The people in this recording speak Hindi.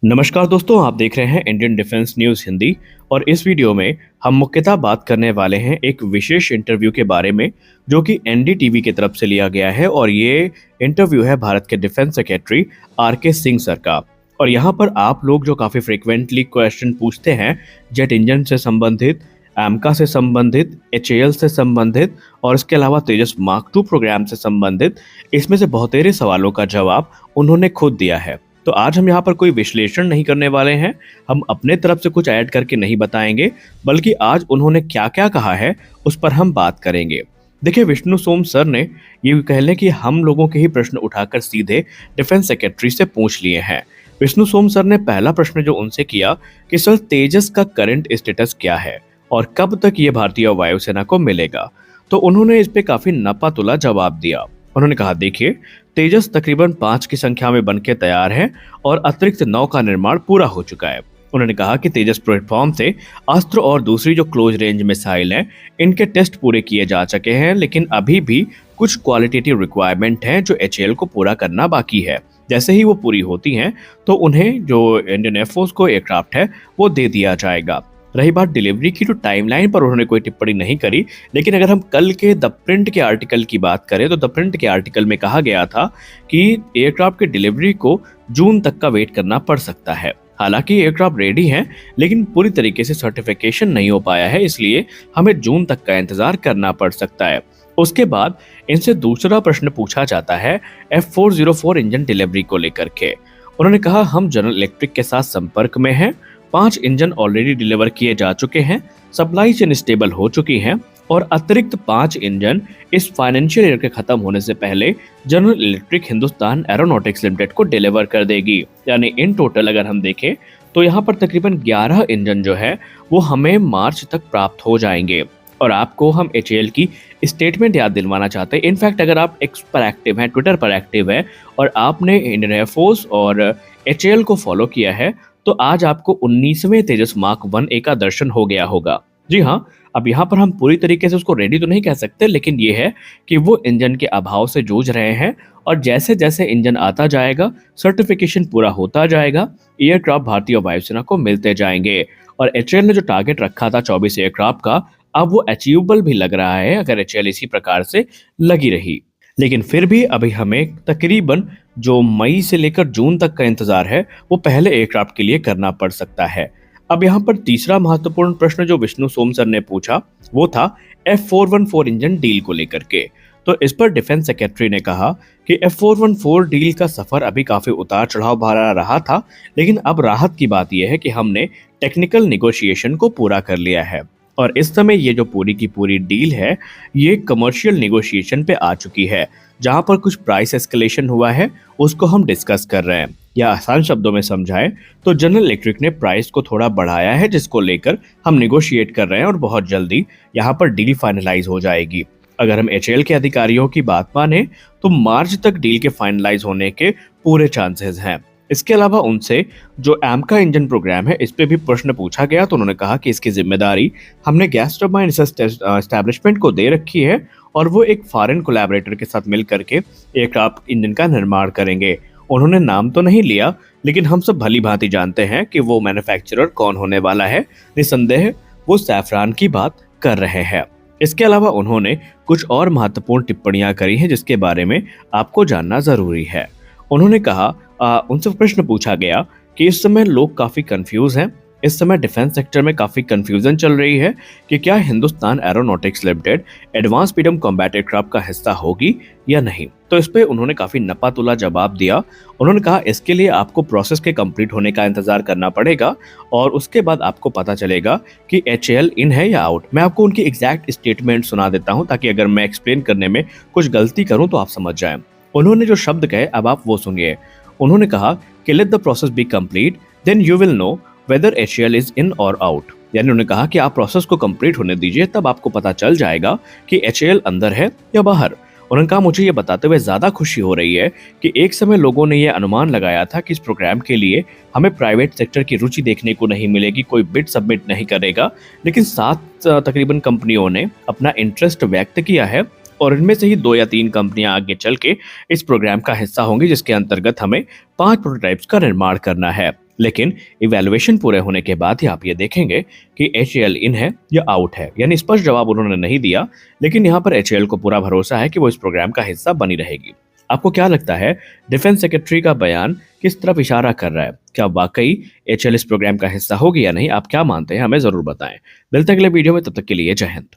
नमस्कार दोस्तों, आप देख रहे हैं इंडियन डिफेंस न्यूज़ हिंदी। और इस वीडियो में हम मुख्यतः बात करने वाले हैं एक विशेष इंटरव्यू के बारे में जो कि एनडीटीवी की तरफ से लिया गया है। और ये इंटरव्यू है भारत के डिफेंस सेक्रेटरी आर के सिंह सर का। और यहाँ पर आप लोग जो काफ़ी फ्रिक्वेंटली क्वेश्चन पूछते हैं जेट इंजन से संबंधित, एमका से संबंधित, एचएएल से संबंधित और इसके अलावा तेजस मार्क 2 प्रोग्राम से संबंधित, इसमें से बहुतेरे सवालों का जवाब उन्होंने खुद दिया है। तो आज हम यहाँ पर कोई विश्लेषण नहीं करने वाले हैं, हम अपने तरफ से कुछ ऐड करके नहीं बताएंगे, बल्कि आज उन्होंने क्या क्या कहा है उस पर हम बात करेंगे। देखिए, विष्णु सोम सर ने ये कह लें कि हम लोगों के ही प्रश्न उठाकर सीधे डिफेंस सेक्रेटरी से पूछ लिए हैं। विष्णु सोम सर ने पहला प्रश्न जो उनसे किया कि सर तेजस का करंट स्टेटस क्या है और कब तक ये भारतीय वायुसेना को मिलेगा। तो उन्होंने इस पे काफी नपा तुला जवाब दिया। उन्होंने कहा, देखिए, तेजस तकरीबन 5 की संख्या में बनके तैयार है और अतिरिक्त 9 का निर्माण पूरा हो चुका है। उन्होंने कहा कि तेजस प्लेटफॉर्म से अस्त्र और दूसरी जो क्लोज रेंज मिसाइल हैं, इनके टेस्ट पूरे किए जा चुके हैं, लेकिन अभी भी कुछ क्वालिटेटिव रिक्वायरमेंट हैं जो एचएएल को पूरा करना बाकी है। जैसे ही वो पूरी होती हैं तो उन्हें जो इंडियन एयरफोर्स को एयरक्राफ्ट है वो दे दिया जाएगा। रही बात डिलीवरी की, तो टाइमलाइन पर उन्होंने कोई टिप्पणी नहीं करी। लेकिन अगर हम कल के द प्रिंट के आर्टिकल की बात करें तो द प्रिंट के आर्टिकल में कहा गया था कि एयरक्राफ्ट की डिलीवरी को जून तक का वेट करना पड़ सकता है। हालांकि एयरक्राफ्ट रेडी हैं, लेकिन पूरी तरीके से सर्टिफिकेशन नहीं हो पाया है, इसलिए हमें जून तक का इंतजार करना पड़ सकता है। उसके बाद इनसे दूसरा प्रश्न पूछा जाता है F404 इंजन डिलीवरी को लेकर के। उन्होंने कहा, हम जनरल इलेक्ट्रिक के साथ संपर्क में हैं, 5 इंजन ऑलरेडी डिलीवर किए जा चुके हैं, सप्लाई चेन स्टेबल हो चुकी है और अतिरिक्त 5 इंजन इस फाइनेंशियल ईयर के खत्म होने से पहले general electric Hindustan aeronautics limited को डिलीवर कर देगी। यानी इन टोटल अगर हम देखें तो यहाँ पर तकरीबन 11 इंजन जो है वो हमें मार्च तक प्राप्त हो जाएंगे। और आपको हम एचएएल की स्टेटमेंट याद दिलवाना चाहते हैं। इनफैक्ट अगर आप एक्स पर एक्टिव हैं, ट्विटर पर एक्टिव है और आपने इंडियन एयरफोर्स और एचएएल को फॉलो किया है, तो आज आपको 19वें तेजस मार्क 1A का दर्शन हो गया होगा। जी हाँ, अब यहाँ पर हम पूरी तरीके से उसको रेडी तो नहीं कह सकते, लेकिन ये है कि वो इंजन के अभाव से जूझ रहे हैं और जैसे जैसे इंजन आता जाएगा, सर्टिफिकेशन पूरा होता जाएगा, एयरक्राफ्ट भारतीय वायुसेना को मिलते जाएंगे। और एचएएल ने जो टारगेट रखा था 24 एयरक्राफ्ट का, अब वो अचीवेबल भी लग रहा है अगर एचएएल इसी प्रकार से लगी रही। लेकिन फिर भी अभी हमें तकरीबन जो मई से लेकर जून तक का इंतजार है वो पहले एयरक्राफ्ट के लिए करना पड़ सकता है। अब यहाँ पर तीसरा महत्वपूर्ण प्रश्न जो विष्णु सोम सर ने पूछा वो था F414 इंजन डील को लेकर के। तो इस पर डिफेंस सेक्रेटरी ने कहा कि F414 डील का सफर अभी काफी उतार चढ़ाव भरा रहा था, लेकिन अब राहत की बात यह है कि हमने टेक्निकल निगोशिएशन को पूरा कर लिया है और इस समय ये जो पूरी की पूरी डील है ये कमर्शियल निगोशिएशन पे आ चुकी है, जहां पर कुछ प्राइस एस्केलेशन हुआ है उसको हम डिस्कस कर रहे हैं। या आसान शब्दों में समझाएं तो जनरल इलेक्ट्रिक ने प्राइस को थोड़ा बढ़ाया है, जिसको लेकर हम निगोशिएट कर रहे हैं और बहुत जल्दी यहाँ पर डील फाइनलाइज हो जाएगी। अगर हम एचएएल के अधिकारियों की बात माने तो मार्च तक डील के फाइनलाइज होने के पूरे चांसेस हैं। इसके अलावा उनसे जो एमका इंजन प्रोग्राम है इस पे भी प्रश्न पूछा गया, तो उन्होंने कहा कि इसकी जिम्मेदारी हमने गैस टरबाइन एस्टैब्लिशमेंट को दे रखी है और वो एक फॉरेन कोलैबोरेटर के साथ मिल करके एयरक्राफ्ट इंजन का निर्माण करेंगे। उन्होंने नाम तो नहीं लिया, लेकिन हम सब भली भांति जानते हैं कि वो मैन्युफैक्चरर कौन होने वाला है। निसंदेह वो सैफरान की बात कर रहे हैं। इसके अलावा उन्होंने कुछ और महत्वपूर्ण टिप्पणियां करी हैं जिसके बारे में आपको जानना जरूरी है। उन्होंने कहा, उनसे प्रश्न पूछा गया कि इस समय लोग काफी कंफ्यूज हैं, इस समय डिफेंस सेक्टर में काफी कंफ्यूजन चल रही है कि क्या Hindustan aeronautics limited advance medium combat aircraft का हिस्सा होगी या नहीं। तो इस पे उन्होंने काफी नपातुला जवाब दिया। उन्होंने कहा, इसके लिए आपको प्रोसेस के कंप्लीट होने का इंतजार करना पड़ेगा और उसके बाद आपको पता चलेगा कि एचएएल इन है या आउट। मैं आपको उनकी एग्जैक्ट स्टेटमेंट सुना देता हूँ ताकि अगर मैं एक्सप्लेन करने में कुछ गलती करूँ तो आप समझ जाएं। उन्होंने जो शब्द कहे अब आप वो सुनिए। उन्होंने कहा कि let the process be complete, then you will know whether HAL is in और आउट। यानी उन्होंने कहा कि आप प्रोसेस को कंप्लीट होने दीजिए, तब आपको पता चल जाएगा कि एचएएल अंदर है या बाहर। उन्होंने कहा, मुझे ये बताते हुए ज्यादा खुशी हो रही है कि एक समय लोगों ने ये अनुमान लगाया था कि इस प्रोग्राम के लिए हमें प्राइवेट सेक्टर की रुचि देखने को नहीं मिलेगी, कोई बिड सबमिट नहीं करेगा, लेकिन 7 तकरीबन कंपनियों ने अपना इंटरेस्ट व्यक्त किया है और इनमें से ही 2 या 3 कंपनियां आगे चल के इस प्रोग्राम का हिस्सा होंगी, जिसके अंतर्गत हमें 5 प्रोटोटाइप्स का निर्माण करना है। लेकिन इवैल्यूएशन पूरे होने के बाद ही आप ये देखेंगे कि एचएएल इन है या आउट है। यानी स्पष्ट जवाब उन्होंने नहीं दिया, लेकिन यहाँ पर एचएएल को पूरा भरोसा है कि वो इस प्रोग्राम का हिस्सा बनी रहेगी। आपको क्या लगता है, डिफेंस सेक्रेटरी का बयान किस तरफ इशारा कर रहा है? क्या वाकई एचएएल इस प्रोग्राम का हिस्सा होगी या नहीं? आप क्या मानते हैं, हमें जरूर बताएं। मिलते हैं अगले वीडियो में, तब तक के लिए जय हिंद।